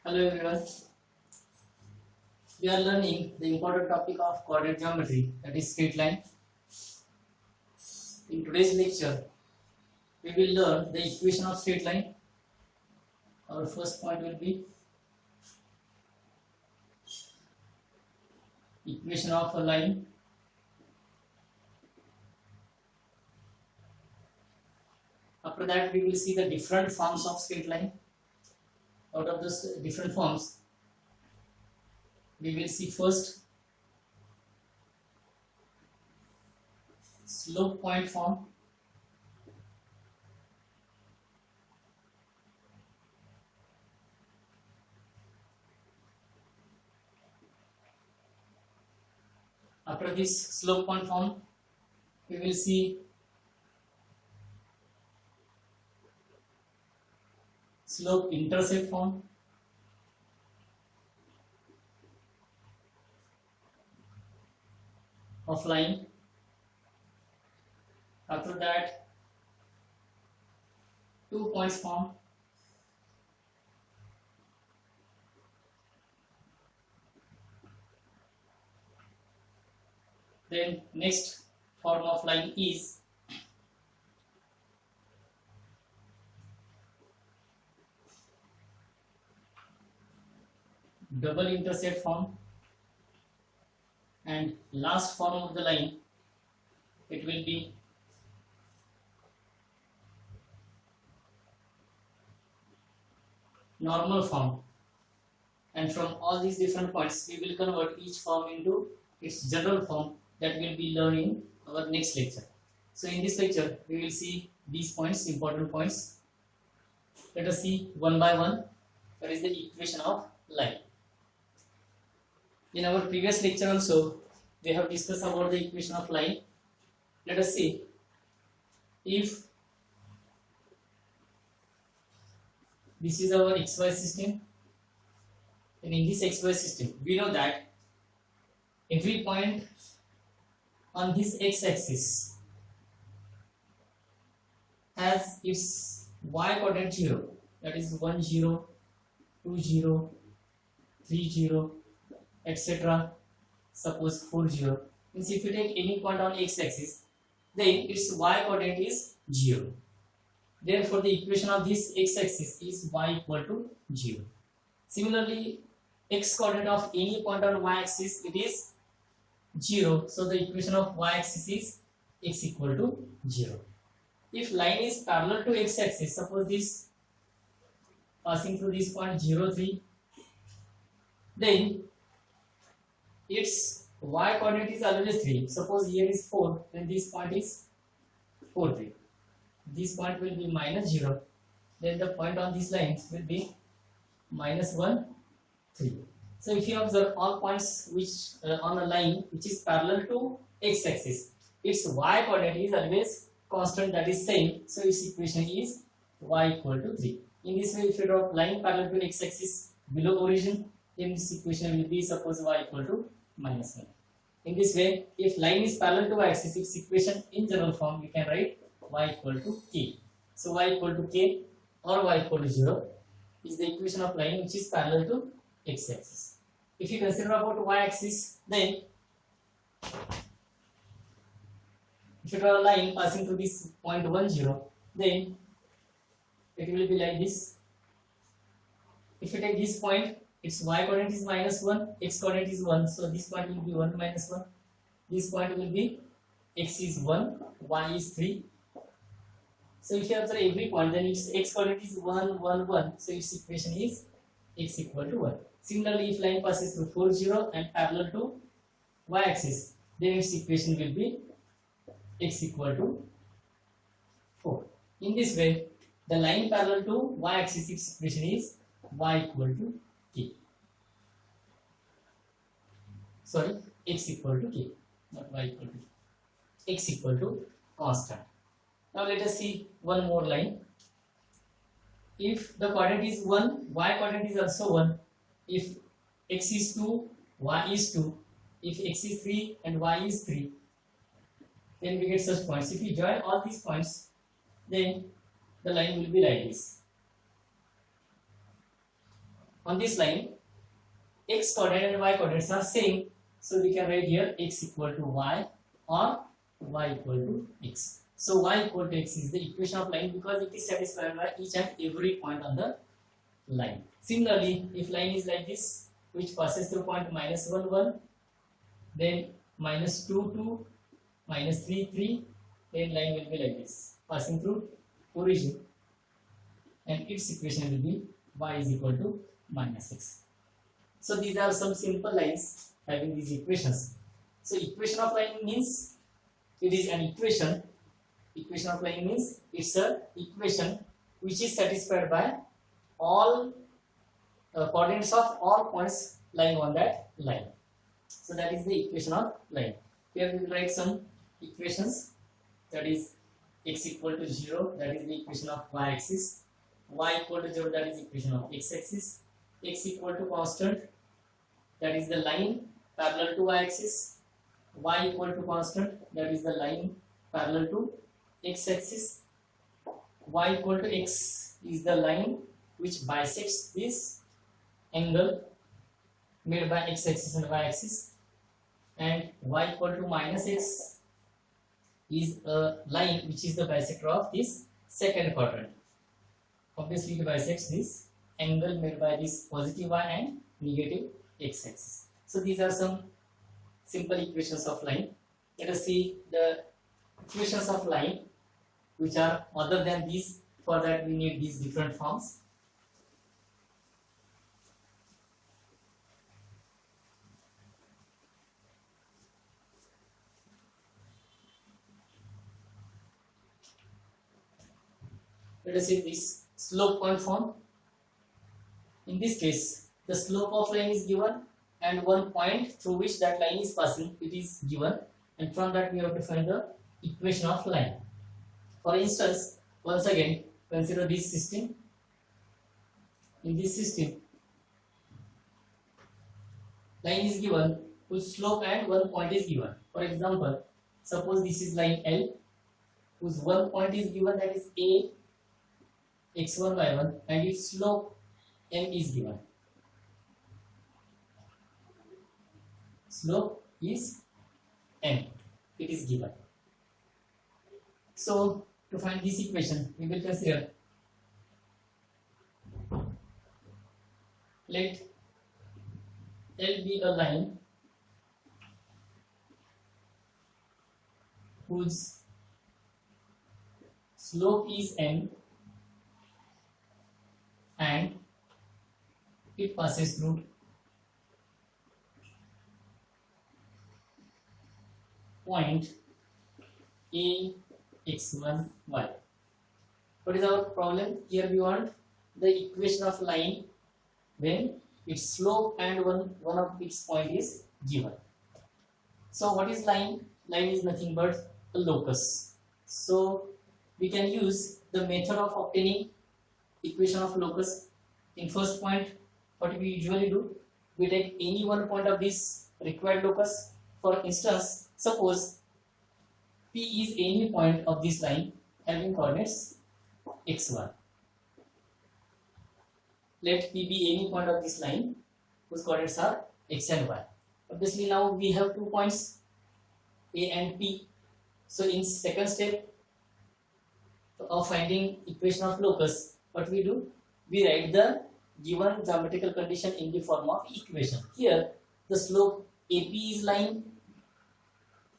Hello everyone. We are learning the important topic of coordinate geometry, that is straight line. In today's lecture, we will learn the equation of straight line. Our first point will be equation of a line. After that, we will see the different forms of straight line. Out of those different forms, we will see first slope point form. After this slope point form, we will see slope intercept form. Of line. After that, 2 points form. Then next form of line is double intercept form, and last form of the line, it will be normal form. And from all these different points, we will convert each form into its general form that we will be learning in our next lecture. So in this lecture, we will see these points, important points. Let us see one by one. That is the equation of line. In our previous lecture also, we have discussed about the equation of line. Let us see if this is our xy system, and in this xy system, we know that every point on this x-axis has its y coordinate 0, that is 1 0, 2 0, 3 0, etc. Suppose 4 0. Means if you take any point on x-axis, then its y coordinate is 0. Therefore, the equation of this x-axis is y equal to 0. Similarly, x coordinate of any point on y-axis, it is 0. So the equation of y-axis is x equal to 0. If line is parallel to x-axis, suppose this passing through this point 0 3, then its y coordinate is always 3. Suppose here is 4, then this point is 4 3. This point will be minus 0, then the point on this line will be minus 1 3. So if you observe all points which on a line which is parallel to x-axis, its y coordinate is always constant, that is same. So its equation is y equal to 3. In this way, if you draw line parallel to x-axis below origin, then this equation will be suppose y equal to minus 1. In this way, if line is parallel to y-axis, its equation in general form we can write y equal to k. So y equal to k or y equal to 0 is the equation of line which is parallel to x-axis. If you consider about y-axis, then if you draw a line passing through this point 1 0, then it will be like this. If you take this point, its y coordinate is minus 1, x coordinate is 1, so this point will be 1 minus 1. This point will be x is 1, y is 3. So if you observe every point, then its x coordinate is 1 1 1, so its equation is x equal to 1. Similarly, if line passes through 4 0 and parallel to y axis, then its equation will be x equal to 4. In this way, the line parallel to y axis, its equation is y equal to k. Sorry, x equal to k, not y equal to k. X equal to constant. Now let us see one more line. If the coordinate is 1, y coordinate is also 1. If x is 2, y is 2. If x is 3 and y is 3, then we get such points. If we join all these points, then the line will be like this. on this line, x coordinate and y coordinates are same. So we can write here x equal to y or y equal to x. So y equal to x is the equation of line because it is satisfied by each and every point on the line. Similarly, if line is like this, which passes through point minus 1, 1, then minus 2, 2, minus 3, 3, then line will be like this, passing through origin, and its equation will be y is equal to minus x. So these are some simple lines having these equations. So equation of line means it is an equation. Equation of line means it's a equation which is satisfied by all coordinates of all points lying on that line. So that is the equation of line. Here we will write some equations. That is x equal to 0, that is the equation of y axis. Y equal to 0, that is equation of x axis. X equal to constant, that is the line parallel to y axis. Y equal to constant, that is the line parallel to x axis. Y equal to x is the line which bisects this angle made by x axis and y axis, and y equal to minus x is a line which is the bisector of this second quadrant. Obviously it bisects this angle made by this positive y and negative x axis. So these are some simple equations of line. Let us see the equations of line which are other than these. For that we need these different forms. Let us see this slope point form. In this case, the slope of line is given and one point through which that line is passing, it is given, and from that we have to find the equation of line. For instance, once again consider this system. In this system, line is given whose slope and one point is given. For example, suppose this is line L whose one point is given, that is a x1 y1, and its slope m is given. Slope is m, it is given. So to find this equation we will consider, let L be a line whose slope is m and it passes through point a x1 y. What is our problem? Here we want the equation of line when its slope and one of its point is given. So what is line? Line is nothing but a locus. So we can use the method of obtaining equation of locus. In first point, what we usually do, we take any one point of this required locus. For instance, suppose P is any point of this line having coordinates x1. Let P be any point of this line whose coordinates are x and y. Obviously now we have 2 points A and P. So in second step of finding equation of locus, what we do? We write the given geometrical condition in the form of equation. Here the slope AP is line.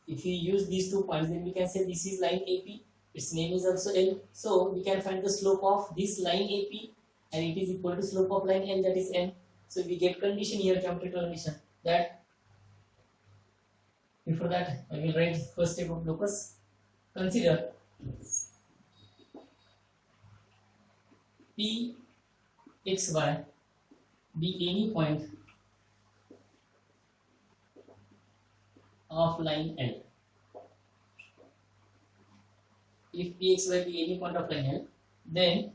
If we use these 2 points, then we can say this is line AP. Its name is also L. So we can find the slope of this line AP, and it is equal to slope of line L, that is N. So we get condition here, geometrical condition, that before that I will write first step of locus. Consider P xy be any point of line L. If pxy be any point of line L, then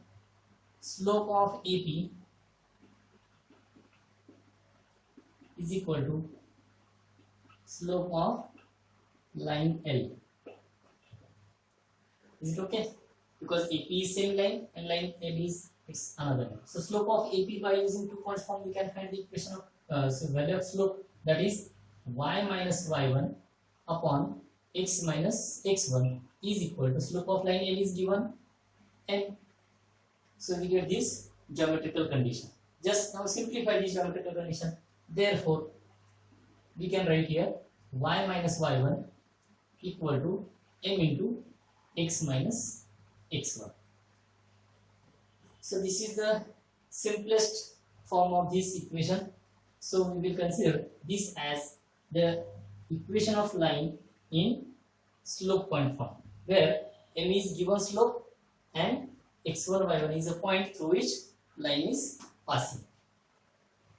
slope of AP is equal to slope of line L. Is it okay? Because AP is same line and line L is it's another line. So slope of AP by using two points form, we can find the equation of so value of slope, that is y minus y1 upon x minus x1 is equal to slope of line L is given n. So we get this geometrical condition. Just now simplify this geometrical condition. Therefore, we can write here y minus y1 equal to m into x minus x1. So this is the simplest form of this equation. So we will consider this as the equation of line in slope point form, where m is given slope and x1 y1 is a point through which line is passing.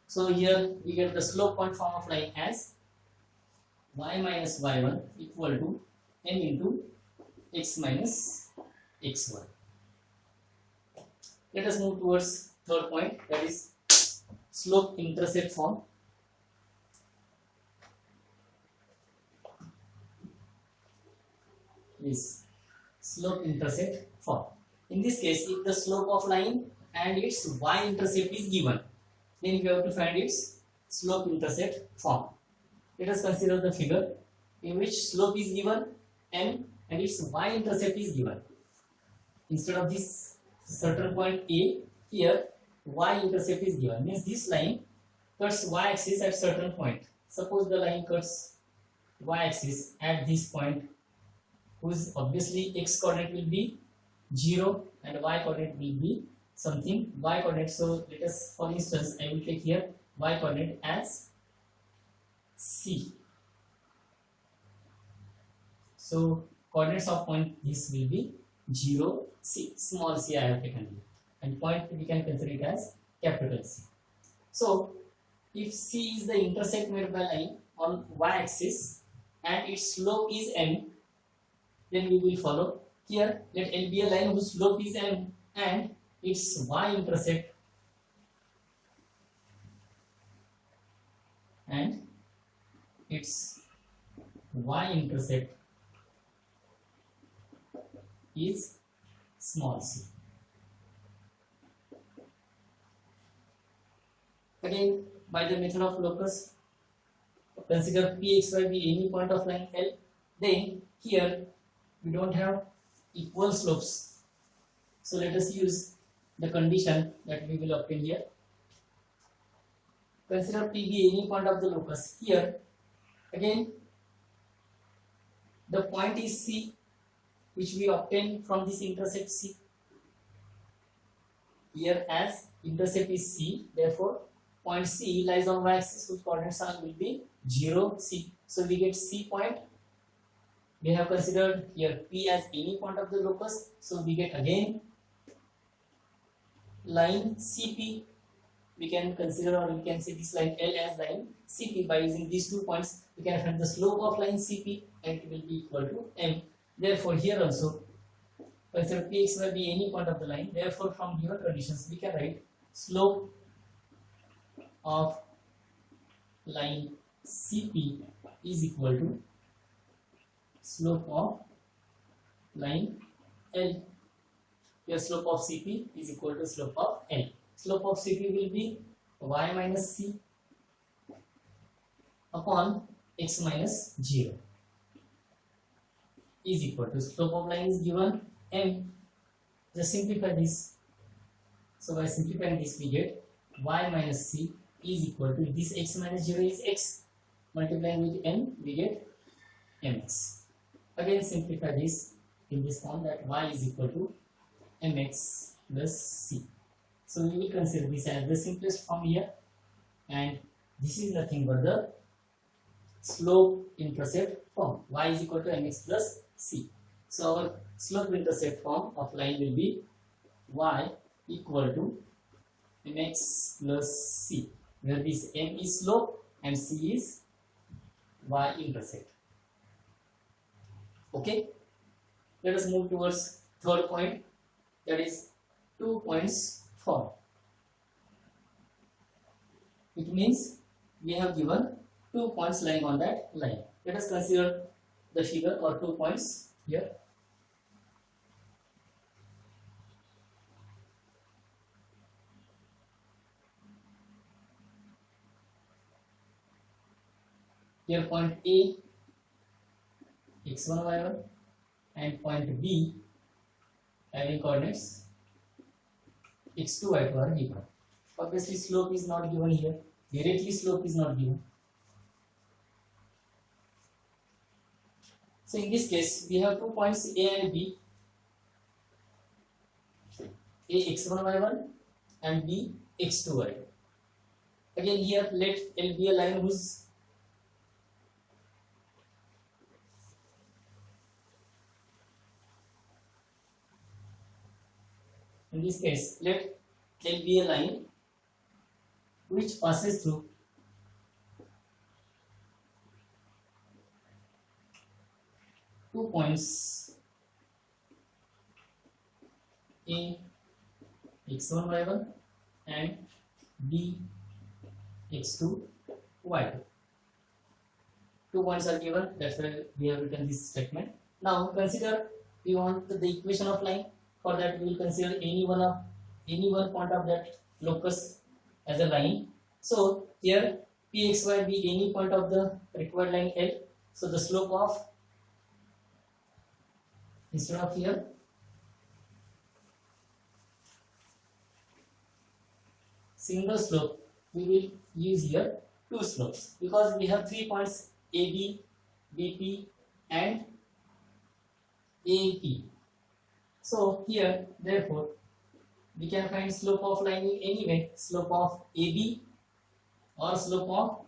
So here we get the slope point form of line as y minus y1 equal to m into x minus x1. Let us move towards third point, that is slope intercept form. Is slope intercept form. In this case, if the slope of line and its y-intercept is given, then we have to find its slope intercept form. Let us consider the figure in which slope is given m and its y-intercept is given. Instead of this certain point A, here y-intercept is given. Means this line cuts y-axis at certain point. Suppose the line cuts y-axis at this point, whose obviously x coordinate will be 0 and y coordinate will be something y coordinate. So let us, for instance, I will take here y coordinate as C. So coordinates of point this will be 0, C, small c I have taken here, and point we can consider it as capital C. So if C is the intersect made by line on y-axis and its slope is m, then we will follow here. Let L be a line whose slope is m and its y-intercept is small c. Again, by the method of locus, consider Pxy be any point of line L. Then here we don't have equal slopes, so let us use the condition that we will obtain here. Consider P be any point of the locus. Here again the point is C, which we obtain from this intercept C. Here as intercept is C, therefore point C lies on y-axis whose coordinates will be 0, C. So we get C point. We have considered here P as any point of the locus, so we get again line CP. We can consider, or we can say this line L as line CP. By using these 2 points, we can find the slope of line CP and it will be equal to m. Therefore, here also consider Px be any point of the line. Therefore, from given conditions, we can write slope of line CP is equal to slope of line L. Here slope of CP is equal to slope of L. Slope of CP will be y minus c upon x minus 0 is equal to slope of line is given m. Just simplify this. So by simplifying this, we get y minus c is equal to this x minus 0 is x, multiplying with m, we get mx. Again simplify this in this form, that y is equal to mx plus c. So we will consider this as the simplest form here, and this is nothing but the slope intercept form. Y is equal to mx plus c. So our slope intercept form of line will be y equal to mx plus c, where this m is slope and c is y intercept. Okay, let us move towards third point, that is 2 points form. It means we have given 2 points lying on that line. Let us consider the figure or 2 points here. here point A x1 y1 and point B having coordinates x2 y2 are given. Obviously slope is not given here, directly slope is not given. So in this case we have 2 points A and B, A x1 y1 and B x2 y2. Again here let L be a line whose in this case let L be a line which passes through two points A x1 y1 and B x2 y2. 2 points are given, that's why we have written this statement. Now consider we want the equation of line. For that we will consider any one point of that locus as a line. So here Pxy be any point of the required line L. So the slope of, instead of here single slope, we will use here two slopes because we have 3 points AB, BP and AP. So here therefore we can find slope of line in any way, slope of AB or slope of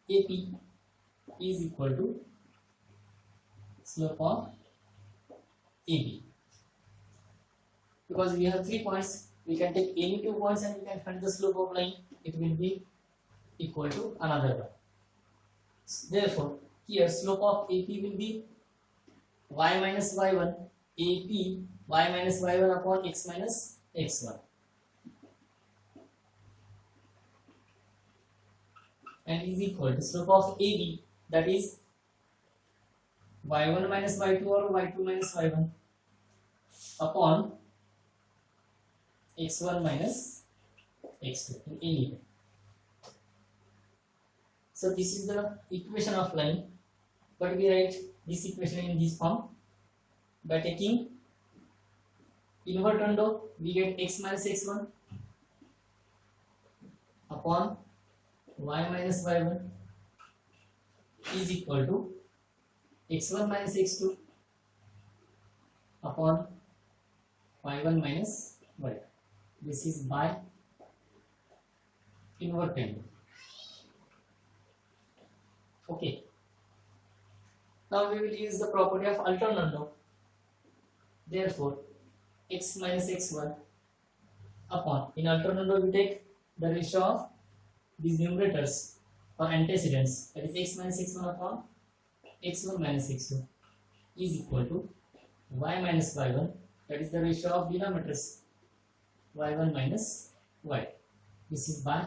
AP is equal to slope of AB. Because we have 3 points, we can take any 2 points and we can find the slope of line. It will be equal to another one. Therefore here slope of AP will be y minus y1, AP y minus y1 upon x minus x1, and is equal to slope of AB, that is y1 minus y2 or y2 minus y1 upon x1 minus x2 in any way. So this is the equation of line, but we write this equation in this form by taking invertendo. We get x minus x1 upon y minus y1 is equal to x1 minus x2 upon y1 minus y2. This is by invertendo. Okay. Now we will use the property of alternando. Therefore, x minus x1 upon, in alternando we take the ratio of these numerators or antecedents, that is x minus x1 upon x1 minus x2 is equal to y minus y1, that is the ratio of denominators y1 minus y. This is by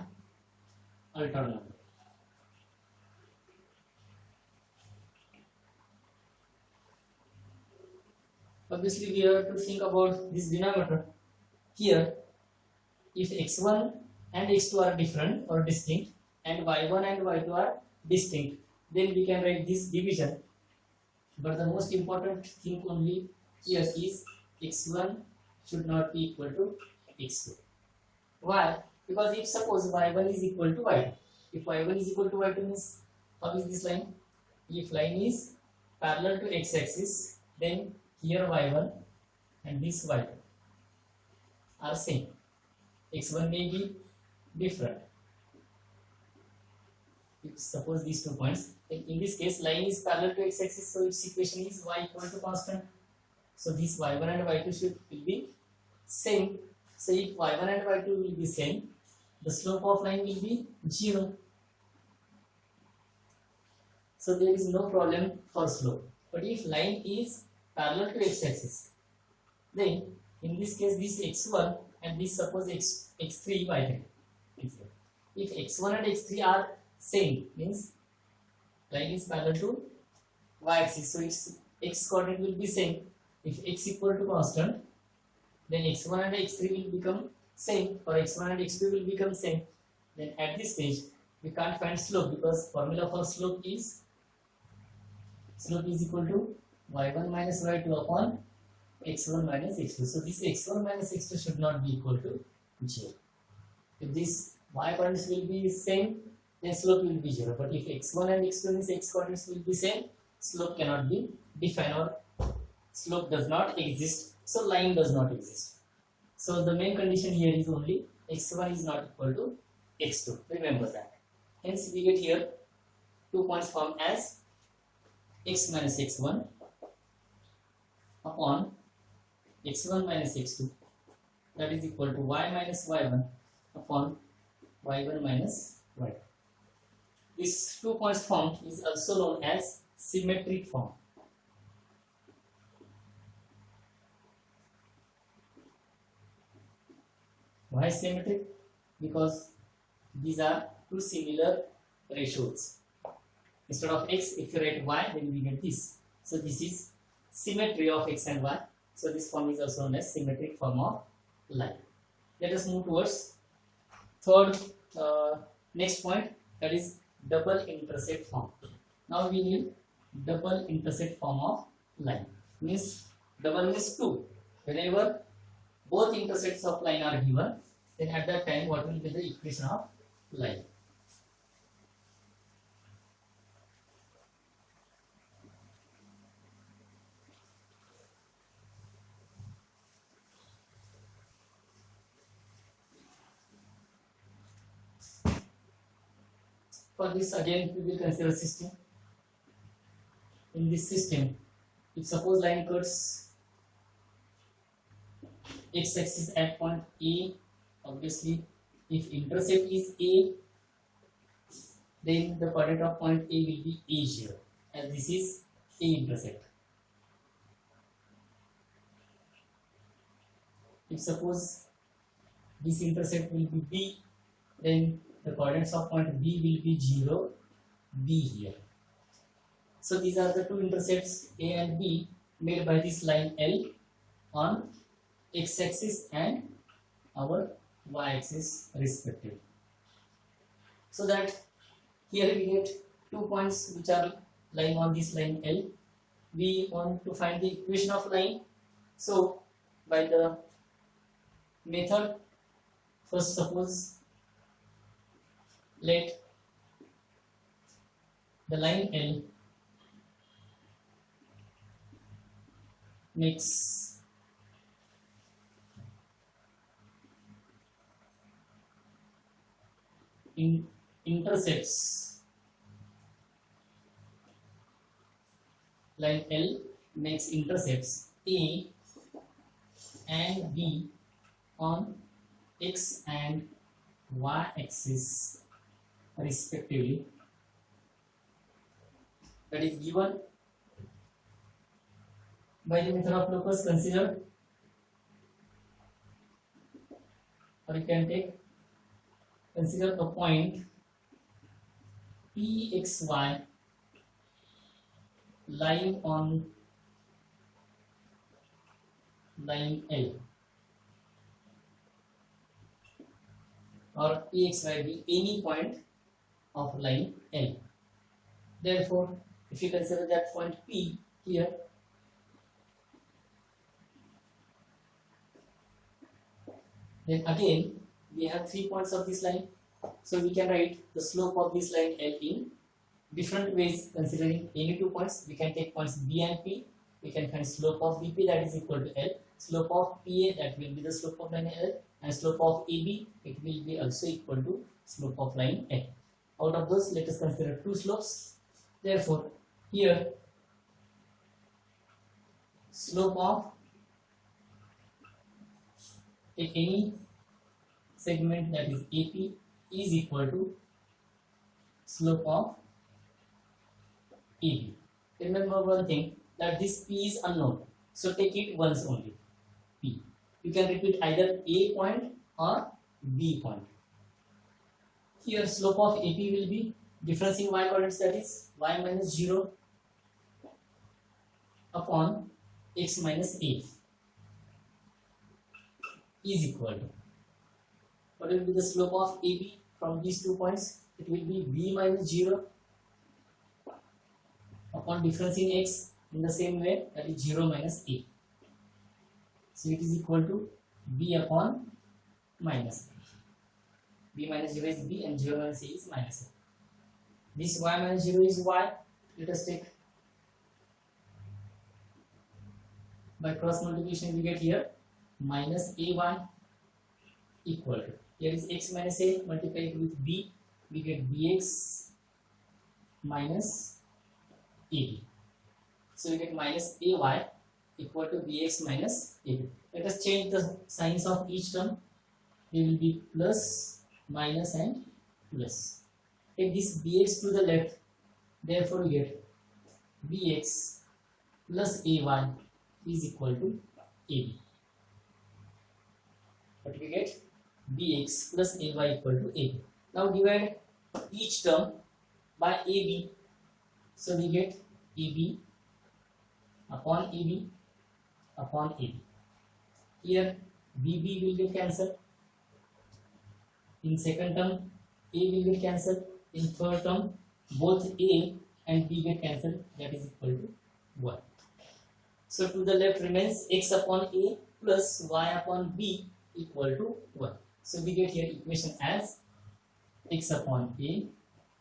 alternando. Obviously we have to think about this denominator. Here if x1 and x2 are different or distinct and y1 and y2 are distinct, then we can write this division. But the most important thing only here is x1 should not be equal to x2. Why? Because if suppose y1 is equal to y2, if y1 is equal to y2 means, how is this line? If line is parallel to x-axis, then here y1 and this y2 are same. x1 may be different. If suppose these 2 points, in this case line is parallel to x-axis, so its equation is y equal to constant. So this y1 and y2 will be same. So if y1 and y2 will be same, the slope of line will be 0. So there is no problem for slope. But if line is parallel to x-axis, then in this case this x1 and this suppose x3 y3. If x1 and x3 are same, means line is parallel to y-axis, so its x coordinate will be same. If x equal to constant, then x1 and x3 will become same, or x1 and x2 will become same. Then at this stage we can't find slope because formula for slope is slope is equal to y1 minus y2 upon x1 minus x2. So this x1 minus x2 should not be equal to 0. If this y coordinates will be same, then slope will be 0. But if x1 and x2 means x coordinates will be same, slope cannot be defined, or slope does not exist, so line does not exist. So the main condition here is only x1 is not equal to x2. Remember that. Hence we get here 2 points formed as x minus x1 upon x1 minus x2, that is equal to y minus y1 upon y1 minus y2. This 2 points formed is also known as symmetric form. Why symmetric? Because these are two similar ratios. Instead of x, if you write y, then we get this. So this is symmetry of x and y. So this form is also known as symmetric form of line. Let us move towards third next point, that is double intersect form. Now we need double intersect form of line. Means double means 2. Whenever both intersects of line are given, then at that time what will be the equation of line? For this again we will consider system. In this system, if suppose line cuts x-axis at point A, obviously if intercept is A, then the coordinate of point A will be A0, as this is A intercept. If suppose this intercept will be B, then the coordinates of point B will be 0, B here. So these are the two intercepts A and B made by this line L on x-axis and our y-axis respectively. So that here we get 2 points which are lying on this line L. We want to find the equation of line. So by the method, first suppose let the line L makes intercepts, line L makes intercepts A and B on x and y axis respectively. That is given by the method of locus. Consider, or you can take, consider a point Pxy lying on line L, or Pxy be any point of line L. Therefore, if you consider that point P here, then again we have 3 points of this line. So we can write the slope of this line L in different ways. Considering any 2 points, we can take points B and P. We can find slope of BP, that is equal to L. Slope of PA, that will be the slope of line L, and slope of AB, it will be also equal to slope of line L. Out of those, let us consider 2 slopes. Therefore, here slope of any segment, that is AP, is equal to slope of AB. Remember one thing, that this P is unknown, so take it once only, P. You can repeat either A point or B point. Here slope of AP will be difference in y coordinates, that is y minus 0 upon x minus a is equal to, what will be the slope of AB from these 2 points? It will be b minus 0 upon difference in x in the same way, that is 0 minus a. So it is equal to b upon minus a. B minus 0 is b and 0 minus a is minus a. This y minus 0 is y. Let us take by cross multiplication, we get here minus a1 equal to, here is x minus a multiplied with b, we get bx minus ab. So we get minus ay equal to bx minus ab. Let us change the signs of each term. They will be plus, minus and plus. Take this bx to the left, therefore we get bx plus ay is equal to ab. But we get bx plus ay equal to ab. Now divide each term by ab. So we get ab upon ab upon ab. Here bb will get cancelled. In second term a will get cancelled. In third term both a and b get cancelled. That is equal to 1. So to the left remains x upon a plus y upon b equal to 1. So we get here equation as x upon a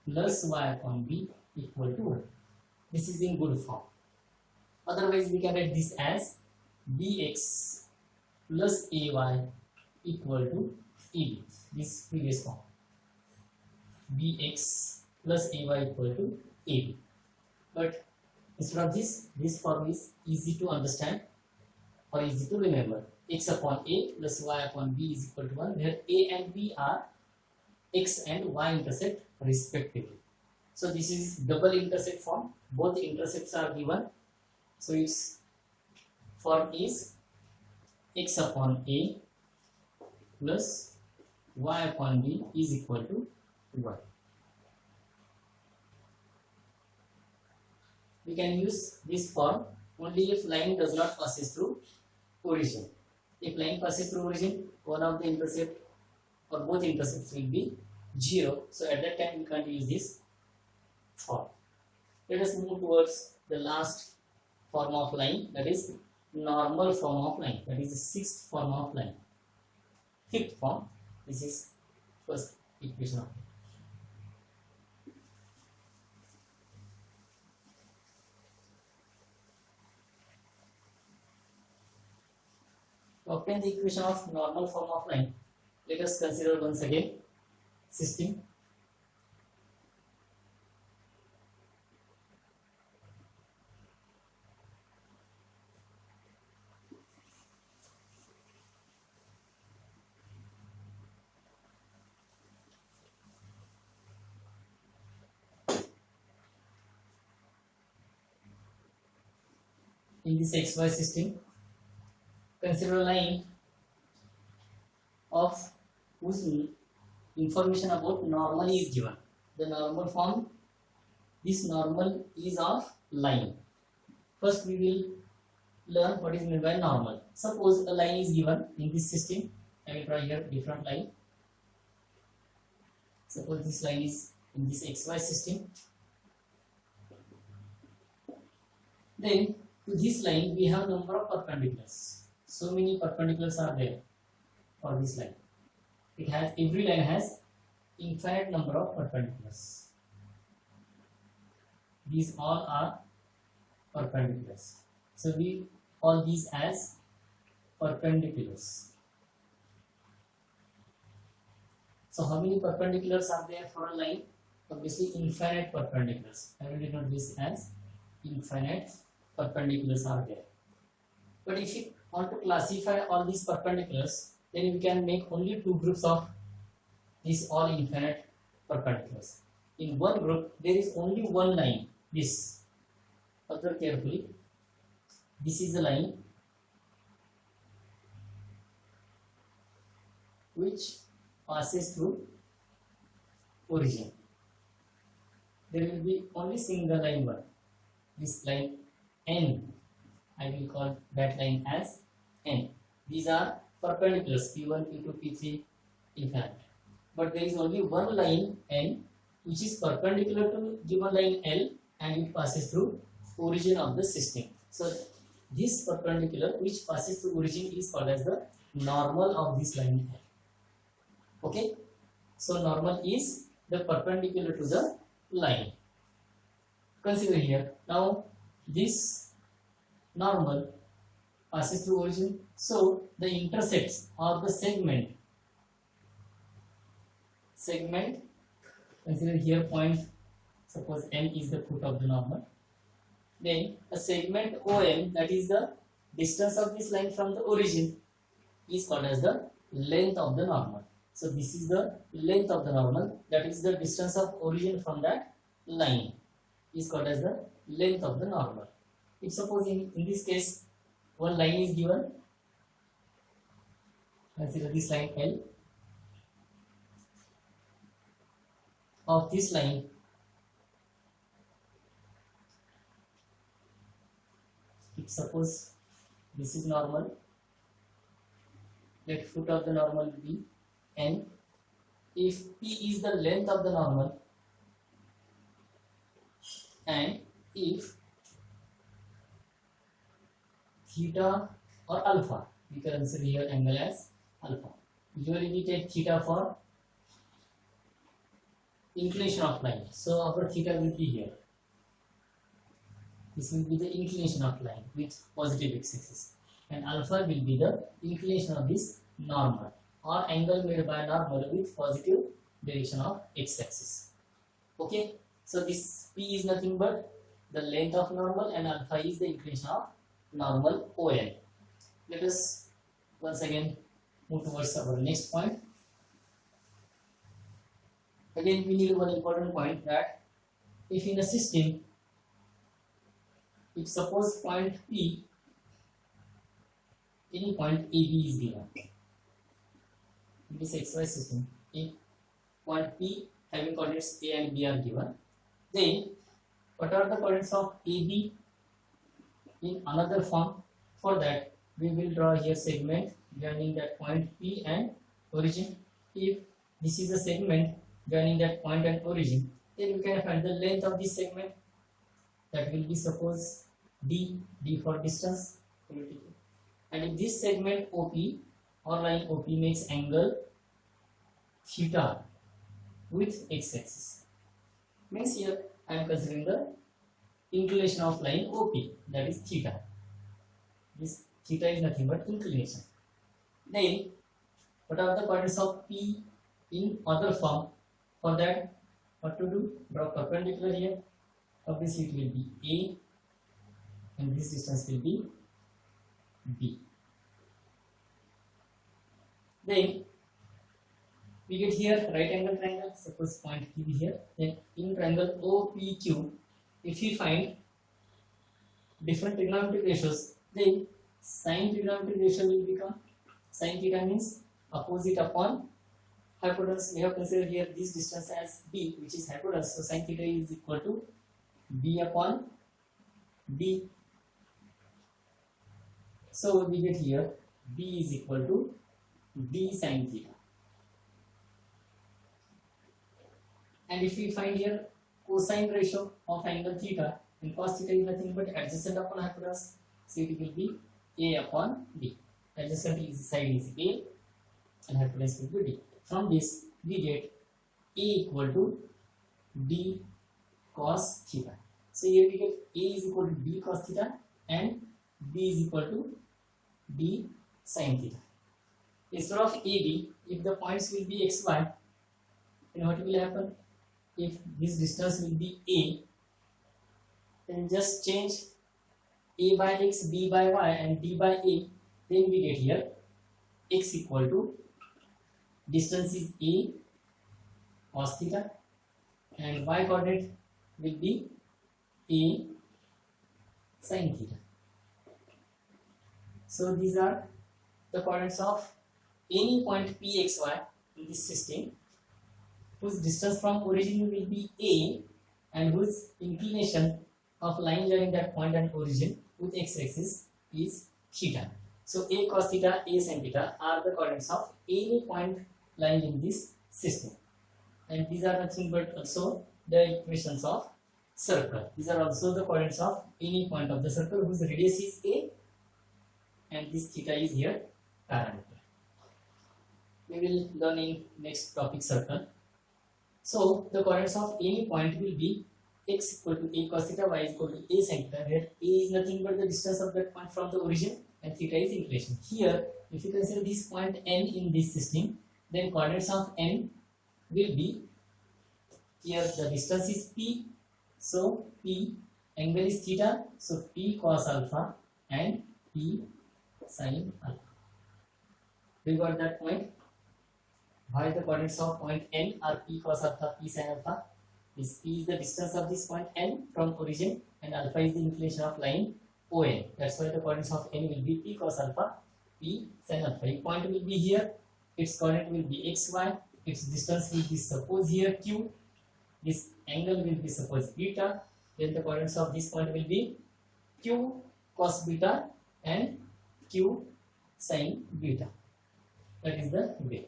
plus y upon b equal to 1. This is in good form. Otherwise we can write this as bx plus ay equal to ab. This previous form. Bx plus ay equal to ab. But instead of this form is easy to understand or easy to remember. X upon a plus y upon b is equal to 1, where a and b are x and y intercept respectively. So this is double intercept form. Both intercepts are given. So its form is x upon a plus y upon b is equal to 1. We can use this form only if line does not passes through origin. If line passes through origin, one of the intercept or both intercepts will be 0. So at that time we can't use this form. Let us move towards the last form of line, that is normal form of line. That is the sixth form of line. Fifth form. This is first equation of line. To obtain the equation of normal form of line, let us consider once again system. In this xy system, consider a line of whose information about normal is given. The normal form, this normal is of line. First we will learn what is meant by normal. Suppose a line is given in this system. I will draw here different line. Suppose this line is in this xy system. Then to this line we have number of perpendiculars. So many perpendiculars are there for this line. It has, every line has infinite number of perpendiculars. These all are perpendiculars. So we call these as perpendiculars. So how many perpendiculars are there for a line? Obviously infinite perpendiculars. I will denote this as infinite perpendiculars are there. But if you want to classify all these perpendiculars, then we can make only two groups of these all infinite perpendiculars. In one group there is only one line, this. Observe carefully. This is the line which passes through origin. There will be only single line one. This line N, I will call that line as N. These are perpendiculars P1, P2, P3, infinite. But there is only one line N which is perpendicular to given line L and it passes through origin of the system. So this perpendicular which passes through origin is called as the normal of this line. Okay, so normal is the perpendicular to the line. Consider here, now this normal passes through origin, so the intercepts or the segment, consider here point, suppose M is the foot of the normal, then a segment OM, that is the distance of this line from the origin, is called as the length of the normal. So this is the length of the normal, that is the distance of origin from that line, is called as the length of the normal. If suppose in this case one line is given, consider this line L, of this line if suppose this is normal, let foot of the normal be N. If P is the length of the normal and if theta or alpha, we can consider here angle as alpha. Usually we take theta for inclination of line, so our theta will be here. This will be the inclination of line with positive x-axis, and alpha will be the inclination of this normal or angle made by normal with positive direction of x-axis. Okay, so this P is nothing but the length of normal and alpha is the inclination of normal OL. Let us once again move towards our next point. Again, we need one important point, that if in a system, if suppose point P, any point AB is given in this XY system, if point P having coordinates A and B are given, then what are the coordinates of AB in another form? For that, we will draw here segment joining that point P and origin. If this is a segment joining that point and origin, then we can find the length of this segment, that will be suppose D for distance, and if this segment OP or line OP makes angle theta with x-axis, means here I am considering the inclination of line OP, that is theta. This theta is nothing but inclination. Then what are the coordinates of P in other form? For that, what to do? Draw perpendicular here. Obviously it will be A and this distance will be B. Then we get here right angle triangle, suppose point Q here. Then in triangle OPQ, if we find different trigonometric ratios, then sine trigonometric ratio will become, sine theta means opposite upon hypotenuse. We have considered here this distance as B, which is hypotenuse, so sine theta is equal to B upon D. So we get here B is equal to D sine theta. And if we find here cosine ratio of angle theta, and cos theta is nothing but adjacent upon hypotenuse, so it will be A upon D. Adjacent side is A and hypotenuse will be D. From this we get A equal to D cos theta. So here we get A is equal to D cos theta and B is equal to D sin theta. Instead of AB, if the points will be xy, then what will happen? If this distance will be A, then just change A by x, B by y and D by A, then we get here x equal to, distance is A cos theta and y coordinate will be A sin theta. So these are the coordinates of any point Pxy in this system, whose distance from origin will be A and whose inclination of line joining that point and origin with x-axis is theta. So A cos theta, A sin theta are the coordinates of any point lying in this system, and these are nothing but also the equations of circle. These are also the coordinates of any point of the circle whose radius is a, and this theta is here parameter. We will learn in next topic circle. So the coordinates of any point will be x equal to a cos theta, y is equal to a sin theta, where a is nothing but the distance of that point from the origin and theta is inclination. Here, if you consider this point n in this system, then coordinates of n will be, here the distance is p, so p, angle is theta, so p cos alpha and p sin alpha. We got that point. Why the coordinates of point n are p cos alpha, p sin alpha? This p is the distance of this point n from origin and alpha is the inclination of line ON. That's why the coordinates of n will be p cos alpha, p sin alpha. A point will be here, its coordinate will be xy, its distance will be suppose here q, this angle will be suppose beta, then the coordinates of this point will be q cos beta and q sin beta. That is the way.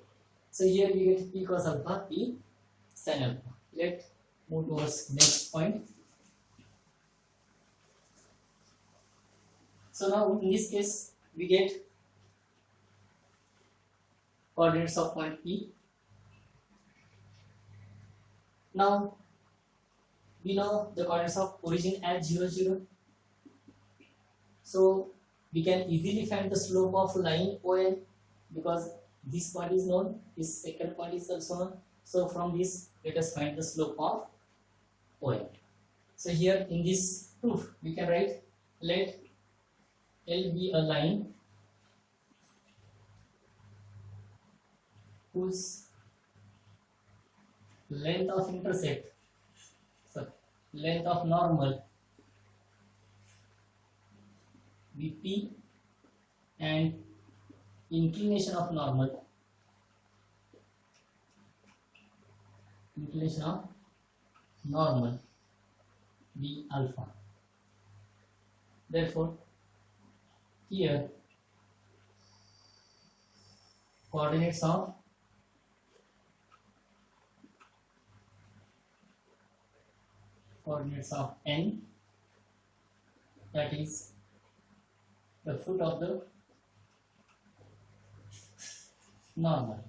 So here we get p cos alpha, p sin alpha. Let's move towards next point. So now in this case we get coordinates of point P. Now we know the coordinates of origin as 0, 0. So we can easily find the slope of line ON because this point is known, this second point is also known. So from this, let us find the slope of ON. So here in this proof, we can write, let L be a line whose length of intercept, so length of normal be P and inclination of normal be alpha. Therefore here coordinates of n, that is the foot of the normal.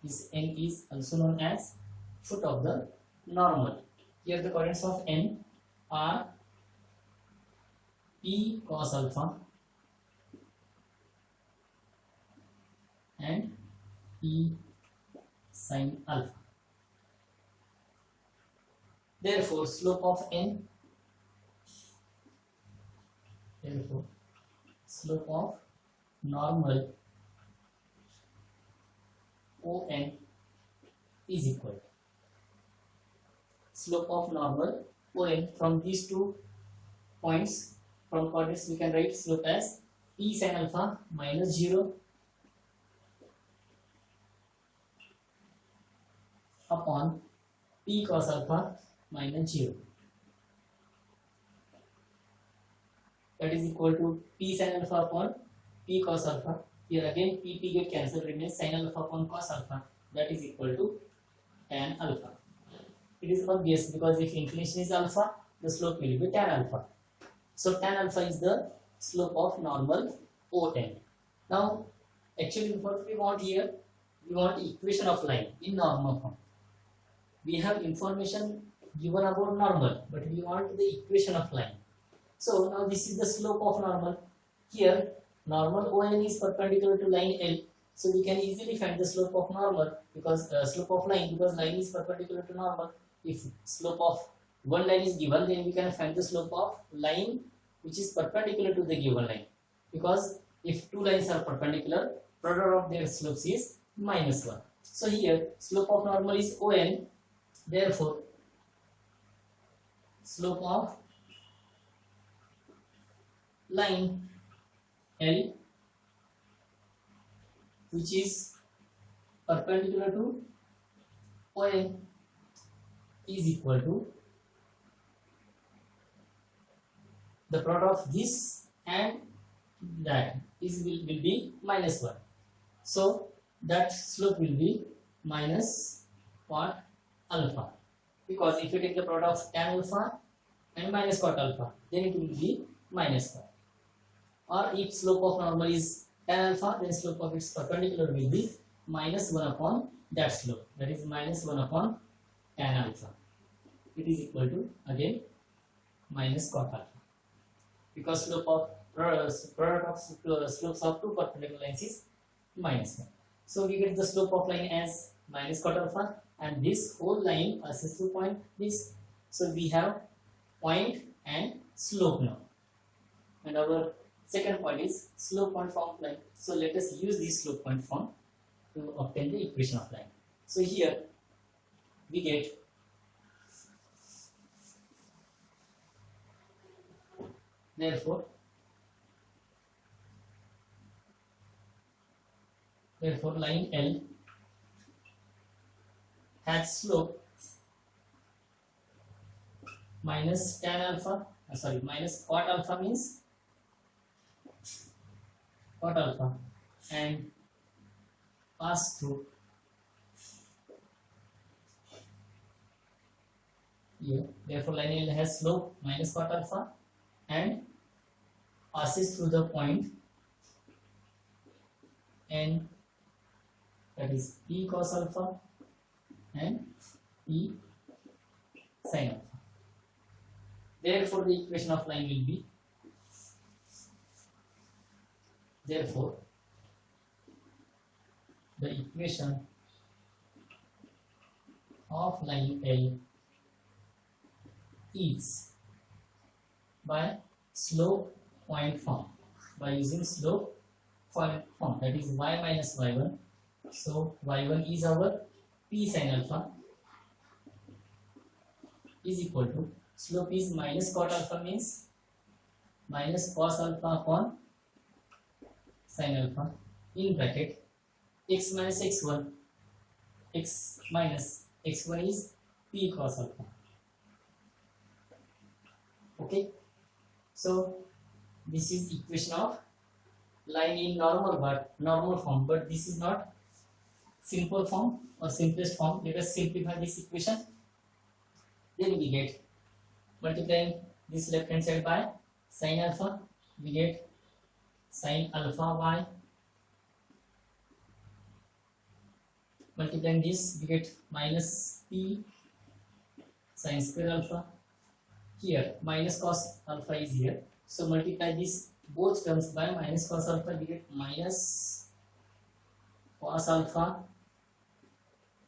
This n is also known as foot of the normal. Here the coordinates of n are p cos alpha and p sin alpha. Therefore slope of normal ON is equal. Slope of normal ON from these 2 points from coordinates we can write slope as p sin alpha minus 0 upon p cos alpha minus 0. That is equal to p sin alpha upon p cos alpha. Here again p get cancelled, remains sin alpha upon cos alpha, that is equal to tan alpha. It is obvious because if inclination is alpha, the slope will be tan alpha. So tan alpha is the slope of normal ON. Now actually what we want here, we want equation of line in normal form. We have information given about normal, but we want the equation of line. So now this is the slope of normal. Here normal ON is perpendicular to line L, so we can easily find the slope of normal because slope of line, because line is perpendicular to normal. If slope of one line is given, then we can find the slope of line which is perpendicular to the given line, because if 2 lines are perpendicular, product of their slopes is -1. So here slope of normal is ON, therefore slope of line L which is perpendicular to ON is equal to the product of this and that is will be -1. So that slope will be minus what? Alpha. because if you take the product of tan alpha and minus cot alpha, then it will be minus cot. Or if slope of normal is tan alpha, then slope of its perpendicular will be minus 1 upon that slope, that is minus 1 upon tan alpha. It is equal to again minus cot alpha, because slope of product of slopes of two perpendicular lines is minus 1. So we get the slope of line as minus cot alpha, and this whole line passes through point this. So we have point and slope now, and our second point is slope point form line. So let us use this slope point form to obtain the equation of line. So here we get therefore line L has slope minus tan alpha, minus cot alpha means cot alpha, and pass through here. Therefore line L has slope minus cot alpha and passes through the point N, that is P cos alpha and P sin alpha. Therefore the equation of line will be, therefore the equation of line L is by slope point form, by using slope point form, that is y minus y1. So y1 is our P sin alpha is equal to, slope is minus cot alpha means minus cos alpha upon sin alpha, in bracket x minus x1, x minus x1 is P cos alpha. Okay, so this is equation of line in normal form, but this is not simple form or simplest form. Let us simplify this equation. Then we get, multiplying this left hand side by sin alpha, we get sin alpha y, multiplying this we get minus P sin square alpha. Here minus cos alpha is here, so multiply this both terms by minus cos alpha, we get minus cos alpha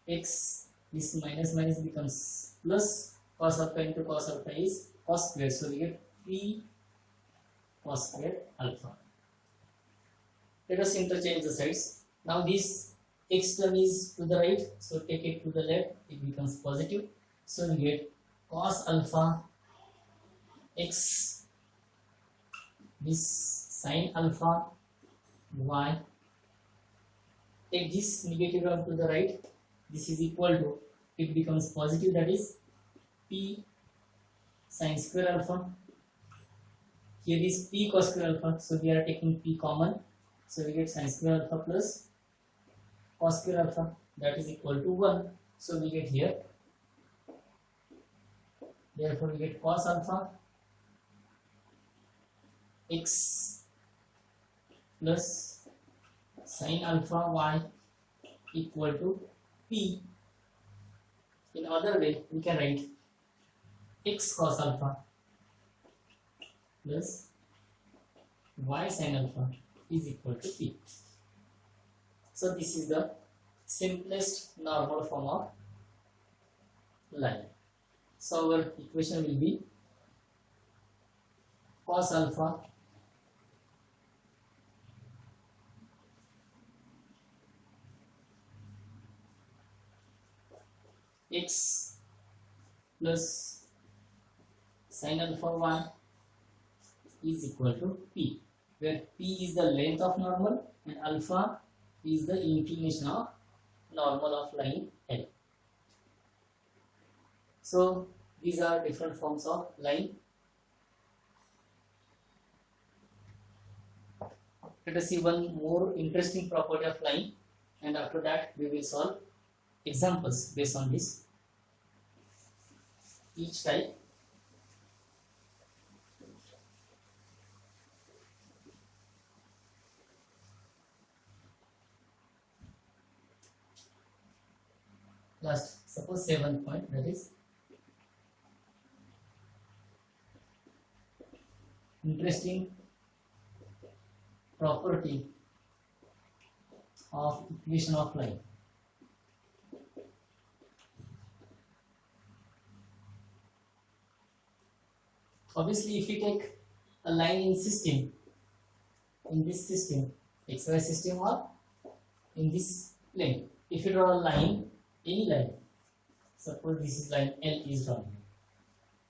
x, this minus minus becomes plus, cos alpha into cos alpha is cos square, so we get P cos square alpha. Let us interchange the sides. Now this x term is to the right, so take it to the left, it becomes positive, so we get cos alpha x, this sin alpha y, take this negative term to the right, this is equal to, it becomes positive, that is P sin square alpha. Here is P cos square alpha, so we are taking P common, so we get sin square alpha plus cos square alpha, that is equal to 1, so we get here, therefore we get cos alpha x plus sin alpha y equal to P. In other way we can write x cos alpha plus y sin alpha is equal to P. So this is the simplest normal form of line. So our equation will be cos alpha x plus sin alpha y is equal to P, where P is the length of normal and alpha is the inclination of normal of line L. So these are different forms of line. Let us see one more interesting property of line, and after that we will solve examples based on this. each type. Last, suppose 7 point, that is interesting property of equation of line. Obviously, if you take a line in system, in this system, xy system, or in this plane, if you draw a line, any line, suppose this is line L is drawn,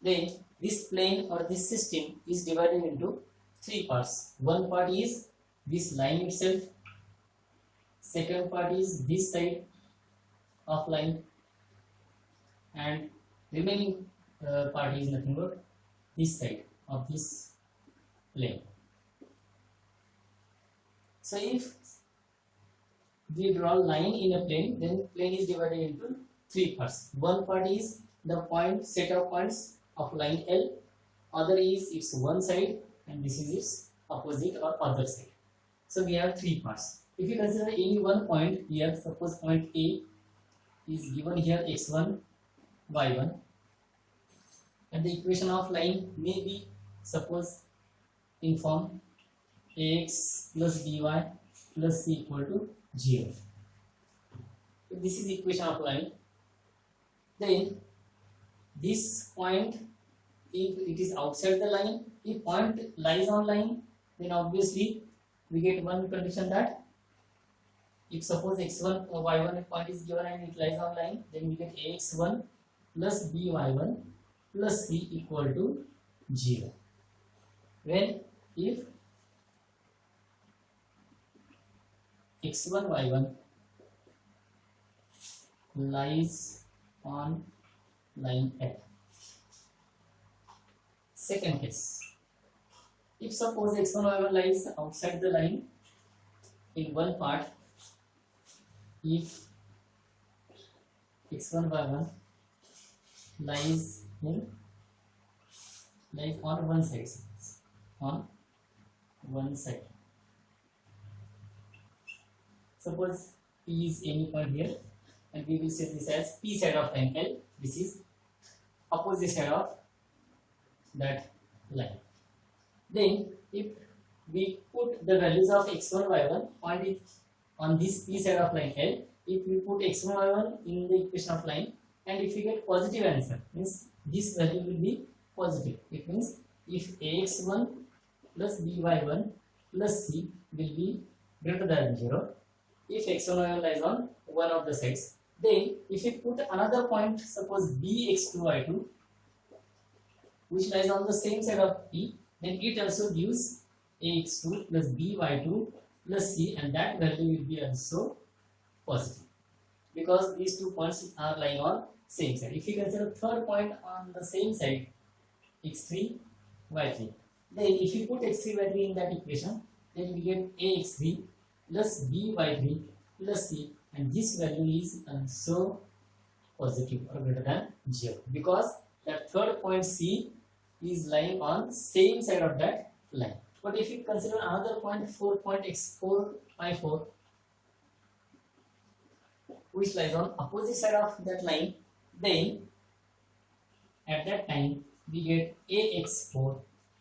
then this plane or this system is divided into three parts. One part is this line itself, second part is this side of line, and remaining part is nothing but this side of this plane. So if we draw a line in a plane, then plane is divided into three parts. One part is the point, set of points of line L, other is its one side, and this is its opposite or other side. So we have three parts. If you consider any one point here, suppose point A is given here x1, y1, and the equation of line may be, suppose, in form ax plus by plus c equal to 0. If this is equation of line, then this point, if it is outside the line, if point lies on line, then obviously we get one condition that if suppose x1 or y1 point is given and it lies on line, then we get ax1 plus by1 plus c equal to 0. When if x1 y1 lies on line L. Second case, if suppose x1 y1 lies outside the line in one part, if x1 y1 lies on one side, suppose P is any point here, and we will say this as P side of line L. This is opposite side of that line. Then if we put the values of x1 y1 point is on this P side of line L, if we put x1 y1 in the equation of line, and if we get positive answer, means this value will be positive. It means if ax1 plus by1 plus c will be greater than 0, if x1 y1 lies on one of the sides, then if we put another point, suppose bx2 y2, which lies on the same side of P, then it also gives ax2 plus by2 plus c, and that value will be also positive because these 2 points are lying on same side. If you consider third point on the same side, x3 y3, then if you put x3 y3 in that equation, then we get ax3 plus by3 plus c, and this value is also positive or greater than 0 because that third point c is lying on same side of that line. But if you consider another point, 4 point x4 y4, which lies on opposite side of that line, then at that time we get ax4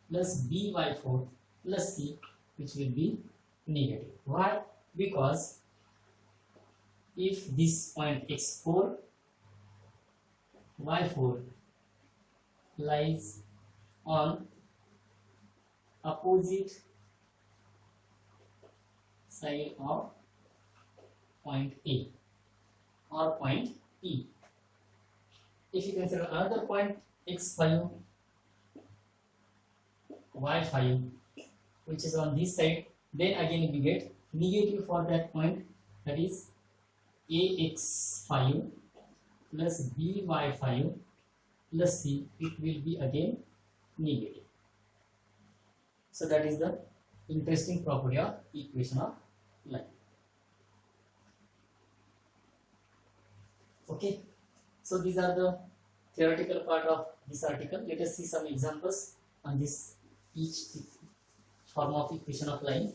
plus by4 plus c, which will be negative. Why? Because if this point x4 y4 lies on opposite side of point A or point P, if you consider another point x5 y5, which is on this side, then again we get negative for that point, that is ax5 plus by5 plus c, it will be again negative. So that is the interesting property of equation of line. Okay, so these are the theoretical part of this article. Let us see some examples on this each form of equation of line.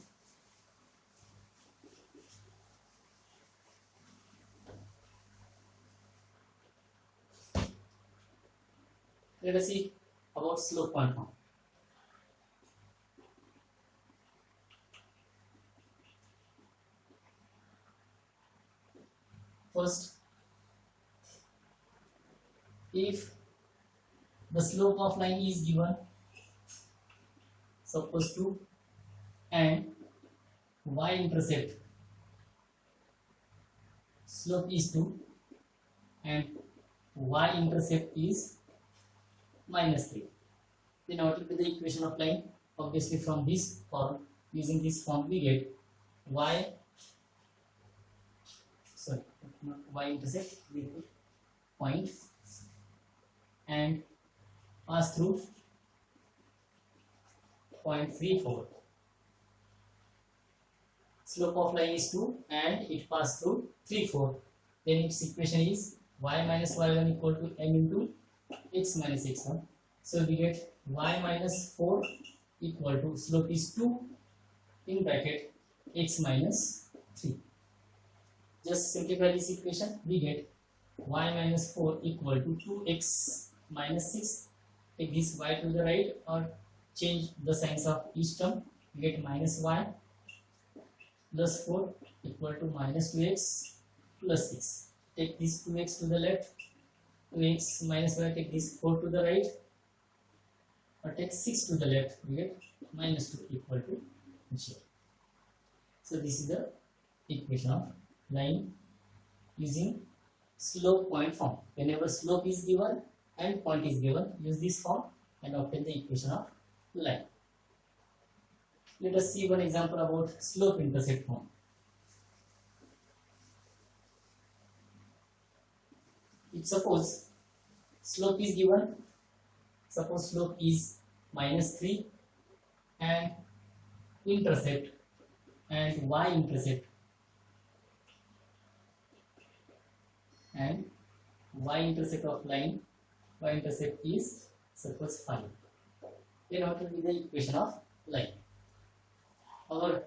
Let us see about slope point form. First, if the slope of line is given, suppose 2, and y-intercept slope is 2 and y-intercept is -3, then what will be the equation of line? Obviously from this form, using this form we get y-intercept point and pass through 0.34. Slope of line is 2 and it passed through 3,4. Then its equation is y minus y1 equal to m into x minus x1. So we get y minus 4 equal to slope is 2 in bracket x minus 3. Just simplify this equation, we get y minus 4 equal to 2x minus 6. Take this y to the right or change the signs of each term, we get minus y plus 4 equal to minus 2x plus 6. Take this 2x to the left, 2x minus y, take this 4 to the right, or take 6 to the left, we get minus 2 equal to 0. So this is the equation of line using slope point form. Whenever slope is given and point is given, use this form and obtain the equation of line. Let us see one example about slope intercept form. If suppose slope is given, suppose slope is -3 and intercept and y-intercept of line, y-intercept is suppose 5. Then what will be the equation of line? Our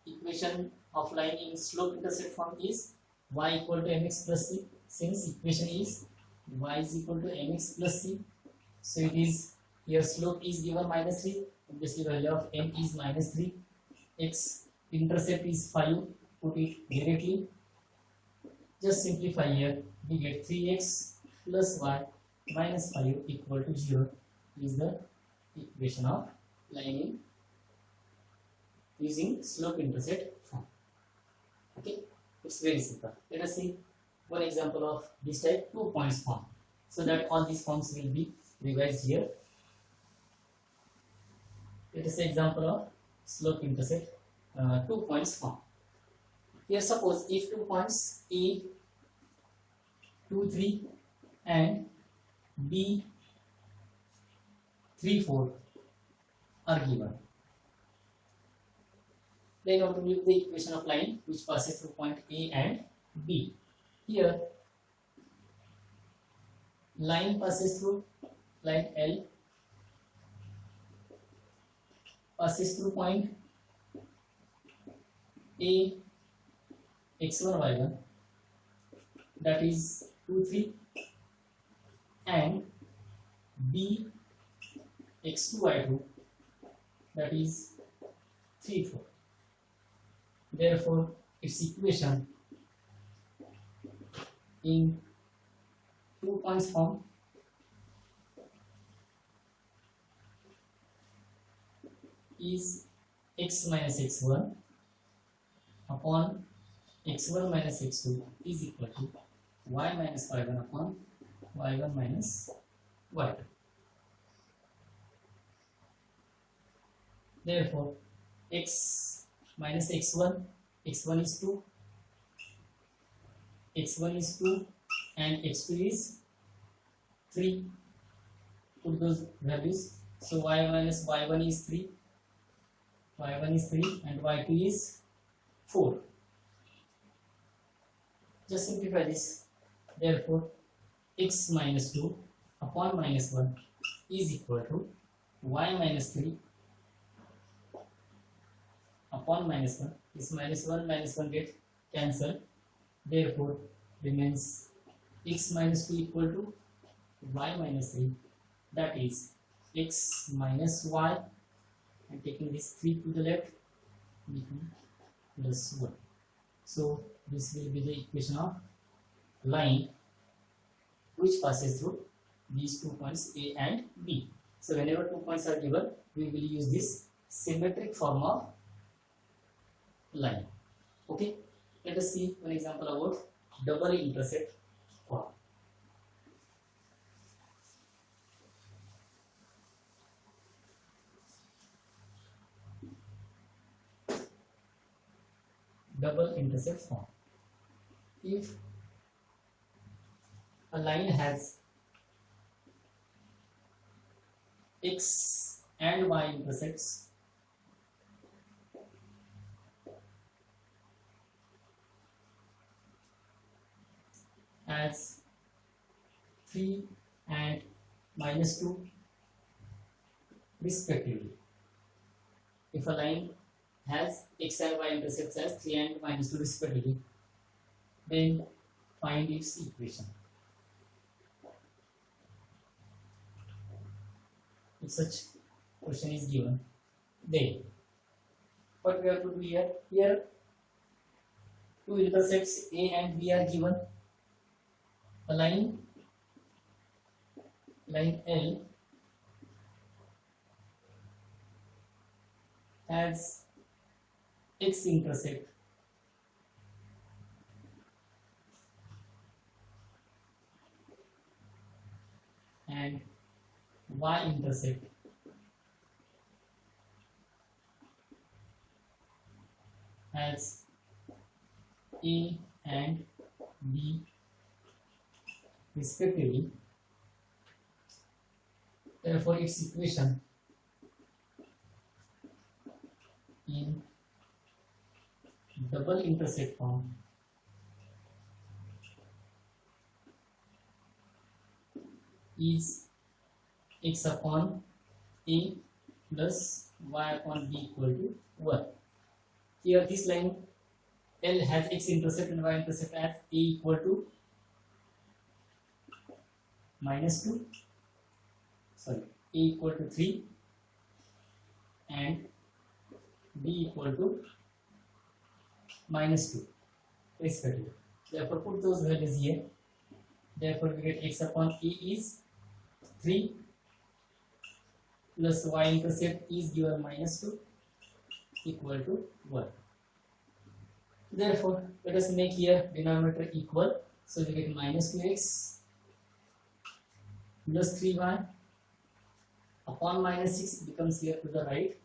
equation of line in slope intercept form is y equal to mx plus c. Since equation is y is equal to mx plus c, so it is here slope is given -3. Obviously value of m is -3. X intercept is 5. Put it directly. Just simplify here. We get 3x plus y minus 5 equal to 0 is the equation of line in using slope intercept form. Okay, it's very simple. Let us see one example of this type 2 points form, so that all these forms will be revised here. Let us say example of slope intercept 2 points form. Here suppose if 2 points A 2, 3 and B 3, 4 are given, then what will be the equation of line which passes through point A and B? Here line passes through line L, passes through point A x1 y1, that is 2, 3, and B x2 y2, that is 3, 4. Therefore its equation in 2 points form is x minus x1 upon x1 minus x2 is equal to y minus y1 upon y1 minus y2. Therefore x minus x1, x1 is 2, x1 is 2 and x2 is 3. Put those values. So y minus y1 is 3, y1 is 3 and y2 is 4. Just simplify this. Therefore x minus 2 upon minus 1 is equal to y minus 3 upon minus 1. This minus 1 get cancelled. Therefore, remains x minus 2 equal to y minus 3. That is x minus y, and taking this 3 to the left become plus 1. So this will be the equation of line which passes through these 2 points A and B. So whenever 2 points are given, we will use this symmetric form of line. Okay, let us see one example about double intercept form. Double intercept form. If a line has x and y intercepts, as 3 and minus 2 respectively. If a line has x and y intercepts as 3 and minus 2 respectively, then find its equation. If such question is given, then what we have to do here? Here, two intercepts A and B are given. A line L has x intercept and y intercept as A and B respectively. Therefore, its equation in double intercept form is x upon A plus y upon B equal to 1. Here this line L has x intercept and y intercept as A equal to minus 2, A equal to 3 and B equal to minus 2 respectively. Therefore, put those values here. Therefore, we get x upon A is 3 plus y intercept is given minus 2 equal to 1. Therefore, let us make here denominator equal. So we get minus 2x plus 3y upon minus 6 becomes here to the right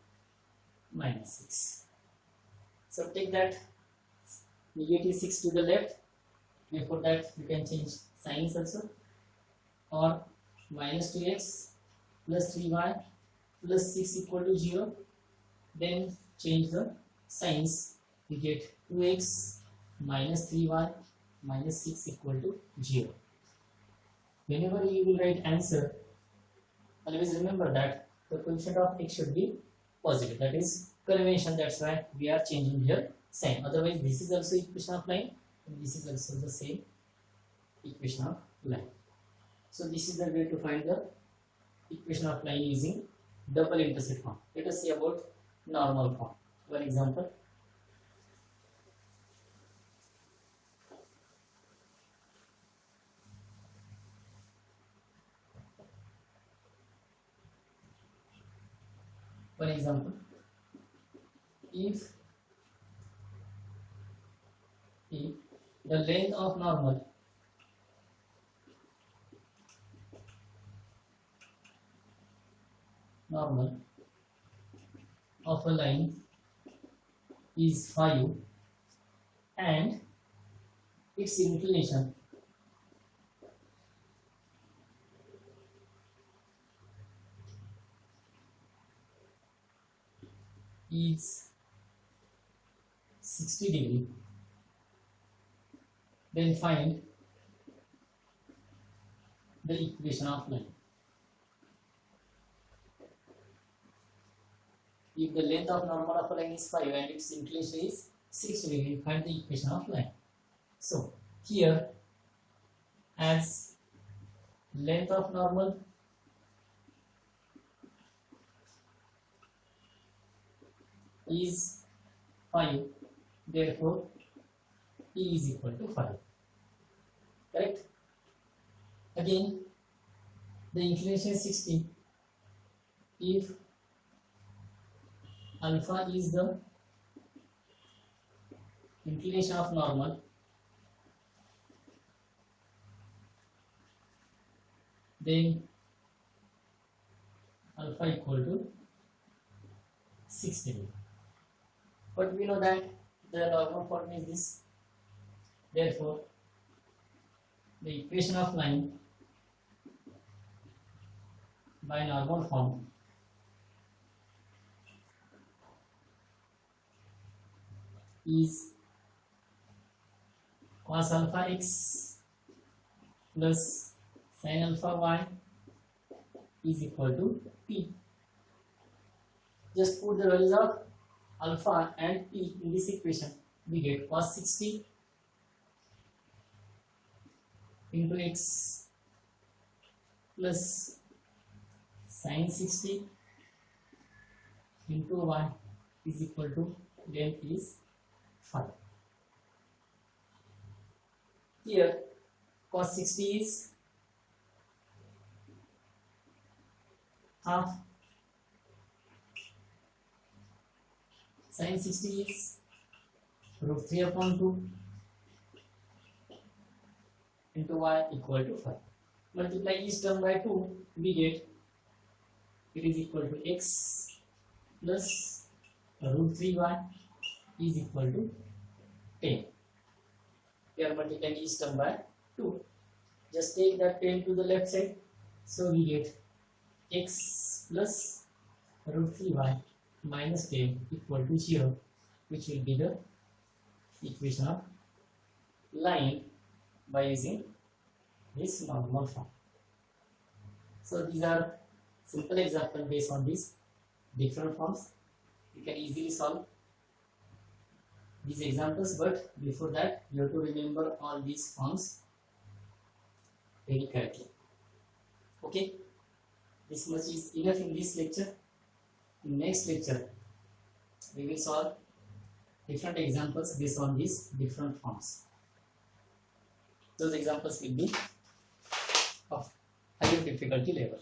minus 6. So take that negative 6 to the left. Before that, you can change signs also, or minus 2x plus 3y plus 6 equal to 0. Then change the signs. We get 2x minus 3y minus 6 equal to 0. Whenever you will write answer, always remember that the coefficient of x should be positive. That is convention. That's why we are changing here sign. Otherwise, this is also equation of line, and this is also the same equation of line. So this is the way to find the equation of line using double intercept form. Let us see about normal form. For example, if the length of normal of a line is 5 and its inclination is 60 degree, then find the equation of line. If the length of normal of a line is 5 and its inclination is 60 degree, find the equation of line. So here, as length of normal is 5, therefore E is equal to 5. Correct? Again, the inclination is 60. If alpha is the inclination of normal, then alpha equal to 60 degree. But we know that the normal form is this. Therefore, the equation of line by normal form is cos alpha x plus sin alpha y is equal to p. Just put the values of alpha and p in this equation. We get cos 60 into x plus sin 60 into y is equal to length is 5. Here cos 60 is half, sin 60 is root 3 upon 2 into y equal to 5. Multiply each term by 2, we get it is equal to x plus root 3y is equal to 10. We are multiplying each term by 2. Just take that 10 to the left side. So we get x plus root 3y minus 10 equal to 0, which will be the equation of line by using this normal form. So these are simple examples based on these different forms. You can easily solve these examples, but before that you have to remember all these forms very correctly. Okay, this much is enough in this lecture. In next lecture we will solve different examples based on these different forms. Those examples will be of higher difficulty level.